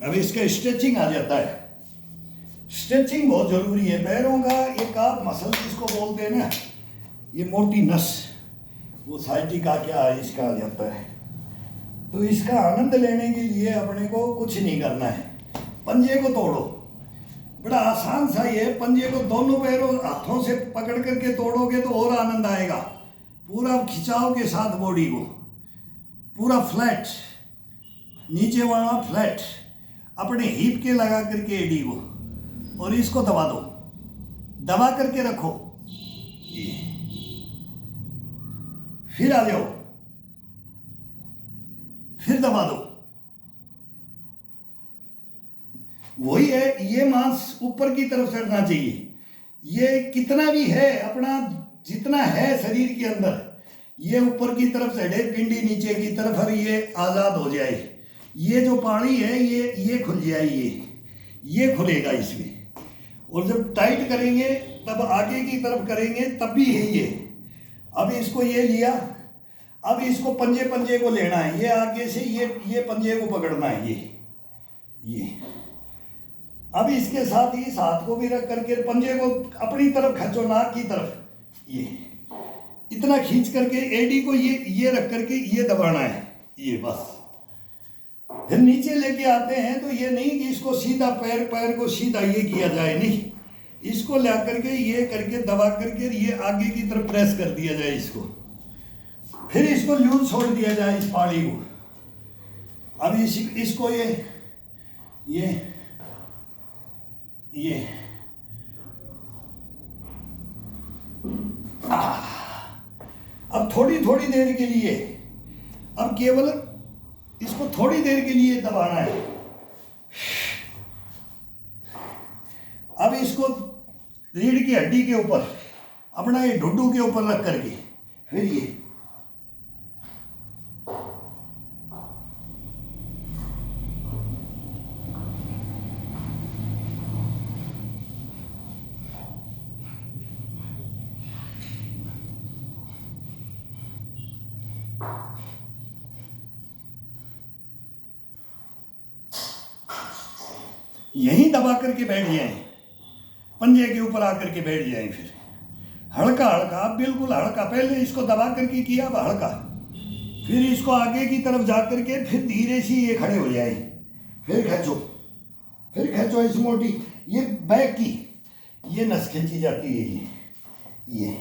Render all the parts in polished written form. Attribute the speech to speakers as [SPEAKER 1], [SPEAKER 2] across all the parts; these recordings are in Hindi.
[SPEAKER 1] अब इसका स्ट्रेचिंग आ जाता है। स्ट्रेचिंग बहुत जरूरी है। पैरों का ये काफ मसल जिसको बोलते हैं ना, ये मोटी नस, वो साइटिका क्या है इसका आ जाता है। तो इसका आनंद लेने के लिए अपने को कुछ नहीं करना है, पंजे को तोड़ो। बड़ा आसान सा ये, पंजे को दोनों पैरों हाथों से पकड़ करके तोड़ोगे तो और आनंद आएगा। पूरा खिंचाव के साथ बॉडी को, पूरा फ्लैट, नीचे वाला फ्लैट, अपने हिप के लगा करके एडी को, और इसको दबा दो, दबा करके रखो। ये फिर आ जाओ, फिर दबा दो। वही है, ये मांस ऊपर की तरफ चढ़ना चाहिए। ये कितना भी है अपना, जितना है शरीर के अंदर, ये ऊपर की तरफ चढ़े, पिंडी नीचे की तरफ, और ये आजाद हो जाए। ये जो पानी है ये खुल जाए, ये खुलेगा इसमें। और जब टाइट करेंगे तब आगे की तरफ करेंगे, तब भी है ये। अब इसको ये लिया, अब इसको पंजे पंजे को लेना है, ये आगे से ये पंजे को पकड़ना है, ये। अब इसके साथ ही इस हाथ को भी रख करके पंजे को अपनी तरफ खींचो, नाक की तरफ, ये इतना खींच करके एडी को ये रख करके ये दबाना है, ये बस। फिर नीचे लेके आते हैं तो ये नहीं कि इसको सीधा पैर को सीधा ये किया जाए, नहीं, इसको ला करके ये करके दबा करके ये आगे की तरफ प्रेस कर दिया जाए इसको। फिर इसको लूज छोड़ दिया जाए इस पाड़ी को। अब इसको ये अब थोड़ी थोड़ी देर के लिए, अब केवल इसको थोड़ी देर के लिए दबाना है। अब इसको रीढ़ की हड्डी के ऊपर, अपना ये ढुड्डू के ऊपर रख करके, फिर ये यहीं दबा करके बैठ जाएं, पंजे के ऊपर आकर के बैठ जाएं। फिर हल्का हल्का, बिल्कुल हल्का, पहले इसको दबा करके किया, अब हल्का, फिर इसको आगे की तरफ जा करके फिर धीरे से ये खड़े हो जाए। फिर खींचो इस मोटी, ये बैक की ये नस खींची जाती है, ये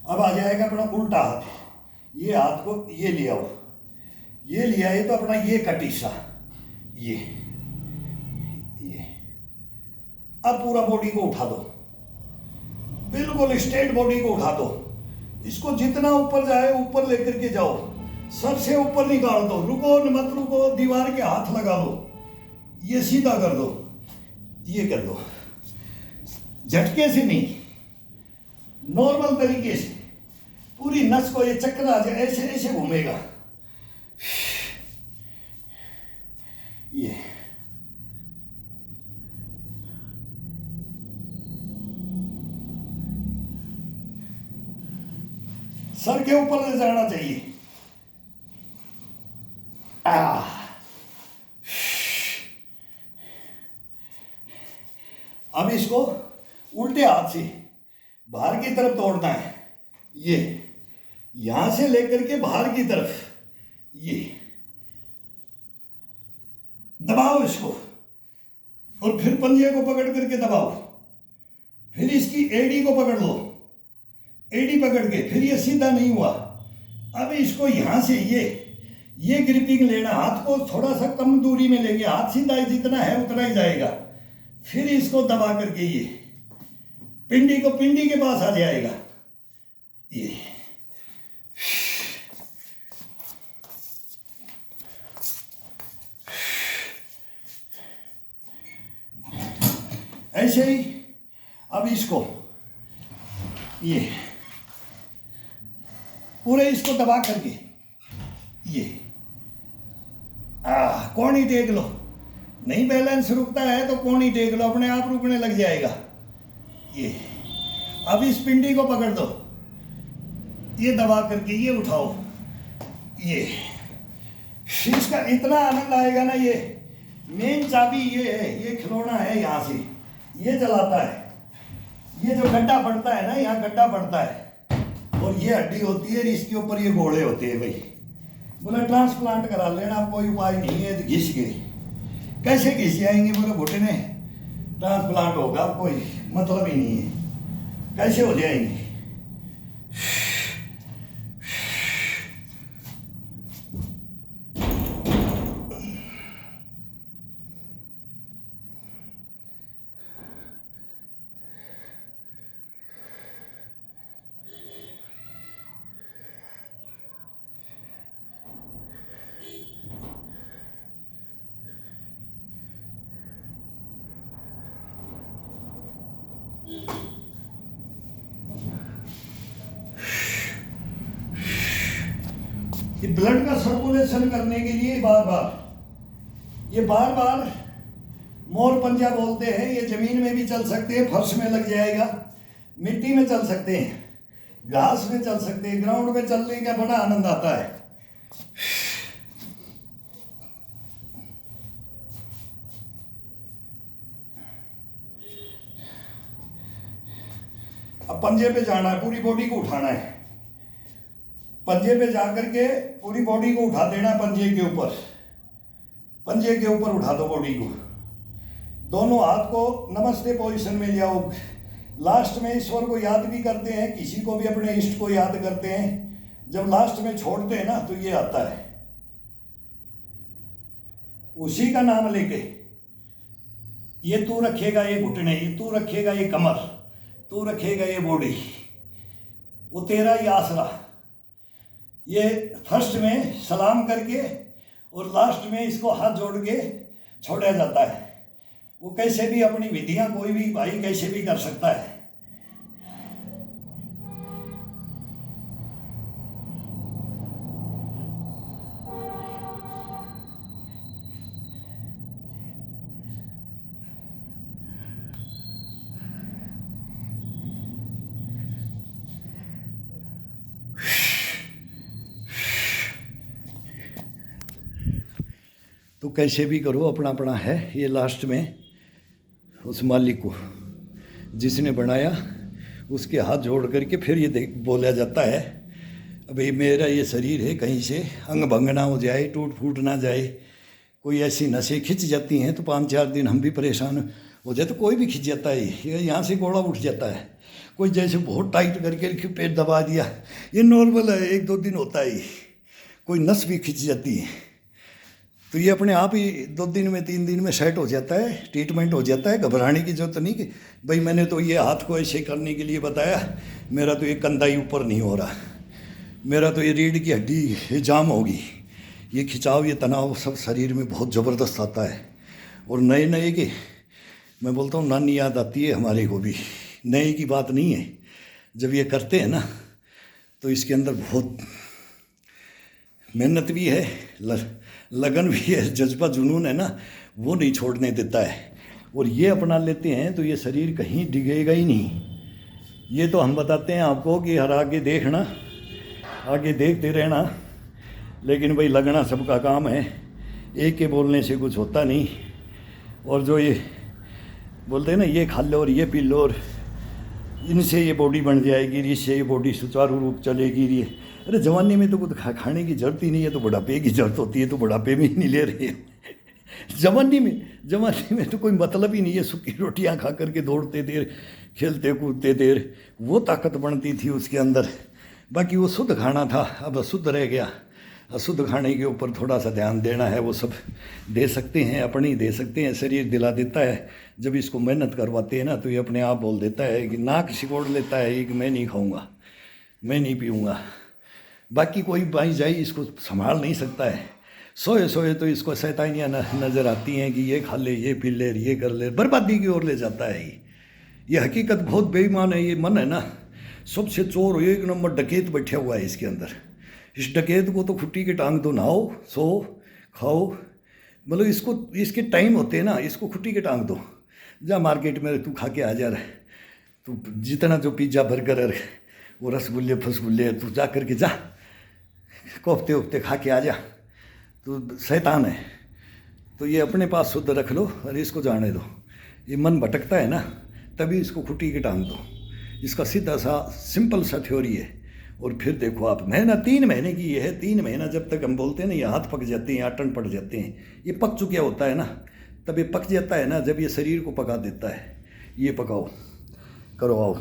[SPEAKER 1] अब आ जाएगा अपना उल्टा हाथ। ये हाथ को ये ले आओ, ये ले आए तो अपना ये कटीसा, ये अब पूरा बॉडी को उठा दो, बिल्कुल स्ट्रेट बॉडी को उठा दो। इसको जितना ऊपर जाए ऊपर लेकर के जाओ, सर से ऊपर निकाल दो, रुको मत रुको, दीवार के हाथ लगा दो, ये सीधा कर दो, ये कर दो, झटके से नहीं, नॉर्मल तरीके से पूरी नस को ये चक्कर आ जाए, ऐसे ऐसे घूमेगा। ये सर के ऊपर ले जाना चाहिए। अब इसको उल्टे हाथ से बाहर की तरफ तोड़ना है, ये यहां से लेकर के बाहर की तरफ, ये दबाओ इसको, और फिर पंजे को पकड़ करके दबाओ, फिर इसकी एड़ी को पकड़ लो, एड़ी पकड़ के, फिर ये सीधा नहीं हुआ, अब इसको यहां से ये ग्रिपिंग लेना, हाथ को थोड़ा सा कम दूरी में लेंगे, हाथ सीधा जितना है उतना ही जाएगा, फिर इसको दबा करके ये पिंडी के पास आ जाएगा, ये ऐसे ही अब इसको ये पूरे इसको दबा करके ये कोणी टेक लो। नहीं बैलेंस रुकता है तो कोणी टेक लो, अपने आप रुकने लग जाएगा। ये अब इस पिंडी को पकड़ दो, ये दबा करके ये उठाओ। ये इसका इतना आनंद आएगा ना। ये मेन चाबी ये है, ये खिलौना है, यहाँ से ये चलाता है। ये जो गड्ढा पड़ता है ना, यहाँ गड्ढा पड़ता है और ये हड्डी होती है, इसके ऊपर ये घोड़े होते हैं। भाई बोला ट्रांसप्लांट करा लेना, अब कोई उपाय नहीं है। घिस गए, कैसे घिस जाएंगे? बोले घुटने ट्रांसप्लांट होगा, कोई मतलब ही नहीं है, कैसे हो जाएंगे? ये ब्लड का सर्कुलेशन करने के लिए बार बार मोर पंजा बोलते हैं। ये जमीन में भी चल सकते हैं, फर्श में लग जाएगा, मिट्टी में चल सकते हैं, घास में चल सकते हैं। ग्राउंड में चलने का बड़ा आनंद आता है। अब पंजे पे जाना है, पूरी बॉडी को उठाना है। पंजे पे जाकर के पूरी बॉडी को उठा देना। पंजे के ऊपर उठा दो बॉडी को। दोनों हाथ को नमस्ते पोजीशन में ले आओ। लास्ट में ईश्वर को याद भी करते हैं, किसी को भी अपने इष्ट को याद करते हैं। जब लास्ट में छोड़ते हैं ना तो ये आता है, उसी का नाम लेके। ये तू रखेगा ये घुटने, ये तू रखेगा ये कमर, तू रखेगा ये बॉडी, वो तेरा ये आसरा। ये फर्स्ट में सलाम करके और लास्ट में इसको हाथ जोड़ के छोड़ा जाता है। वो कैसे भी अपनी विधियां कोई भी भाई कैसे भी कर सकता है। तो कैसे भी करो, अपना अपना है। ये लास्ट में उस मालिक को जिसने बनाया उसके हाथ जोड़ करके फिर ये बोला जाता है, अभी मेरा ये शरीर है, कहीं से अंग भंग ना हो जाए, टूट फूट ना जाए। कोई ऐसी नसें खिंच जाती हैं तो 5-4 दिन हम भी परेशान हो जाए। तो कोई भी खिंच जाता है, यहाँ से गोड़ा उठ जाता है। कोई जैसे बहुत टाइट करके पेट दबा दिया, ये नॉर्मल है, 1-2 दिन होता है। कोई नस भी खिंच जाती है तो ये अपने आप ही 2 दिन में 3 दिन में सेट हो जाता है, ट्रीटमेंट हो जाता है। घबराने की जरूरत नहीं कि भाई मैंने तो ये हाथ को ऐसे करने के लिए बताया, मेरा तो ये कंधा ही ऊपर नहीं हो रहा, मेरा तो ये रीढ़ की हड्डी जाम होगी। ये खिंचाव, ये तनाव सब शरीर में बहुत ज़बरदस्त आता है। और नए नए के मैं बोलता हूँ नानी याद आती है हमारे को भी। नए की बात नहीं है, जब ये करते हैं ना तो इसके अंदर बहुत मेहनत भी है, लगन भी है, जज्बा जुनून है ना, वो नहीं छोड़ने देता है। और ये अपना लेते हैं तो ये शरीर कहीं डिगेगा ही नहीं। ये तो हम बताते हैं आपको कि हर आगे देखना, आगे देखते रहना, लेकिन भाई लगना सबका काम है। एक के बोलने से कुछ होता नहीं। और जो ये बोलते हैं ना ये खा लो और ये पी लो और इनसे ये बॉडी बन जाएगी, इससे ये बॉडी सुचारू रूप चलेगी। ये अरे जवानी में तो कुछ खाने की जरूरत ही नहीं है, तो बुढ़ापे की जरूरत होती है, तो बुढ़ापे में ही नहीं ले रहे हैं। जवानी में तो कोई मतलब ही नहीं है। सूखी रोटियां खा करके दौड़ते देर, खेलते कूदते देर, वो ताकत बनती थी उसके अंदर। बाकी वो शुद्ध खाना था, अब अशुद्ध रह गया। अशुद्ध खाने के ऊपर थोड़ा सा ध्यान देना है। वो सब दे सकते हैं, अपनी दे सकते हैं, शरीर दिला देता है। जब इसको मेहनत करवाते हैं ना तो ये अपने आप बोल देता है कि नाक सिकोड़ लेता है कि मैं नहीं खाऊंगा। मैं नहीं पीऊँगा। बाकी कोई भाई जाई इसको संभाल नहीं सकता है। सोए सोए तो इसको शैतानियाँ नज़र आती हैं कि ये खा ले, ये पी ले, ये कर ले, बर्बादी की ओर ले जाता है ये हकीकत बहुत बेईमान है। ये मन है ना, सबसे चोर, एक नंबर डकैत बैठा हुआ है इसके अंदर। इस डकैत को तो खुट्टी के टांग दो, नहाओ, सो, खाओ, मतलब इसको, इसके टाइम होते हैं ना, इसको खुट्टी के टांग दो। जा मार्केट में तू खा के आ जा रहा है, तू जितना जो पिज्ज़ा बर्गर है, वो रसगुल्ले फसगुल्ले, तू जा करके जा, कोफ्ते वोफ्ते खा के आ जा, तो शैतान है। तो ये अपने पास शुद्ध रख लो और इसको जाने दो। ये मन भटकता है ना, तभी इसको खुट्टी के टांग दो। इसका सीधा सा सिंपल सा थ्योरी है। और फिर देखो आप, महीना 3 महीने की ये है। 3 महीना जब तक हम बोलते हैं ना, ये हाथ पक जाते हैं, आटन पड़ जाते हैं, ये पक चुका होता है ना, तब ये पक जाता है ना, जब ये शरीर को पका देता है। ये पकाओ, करो, आओ।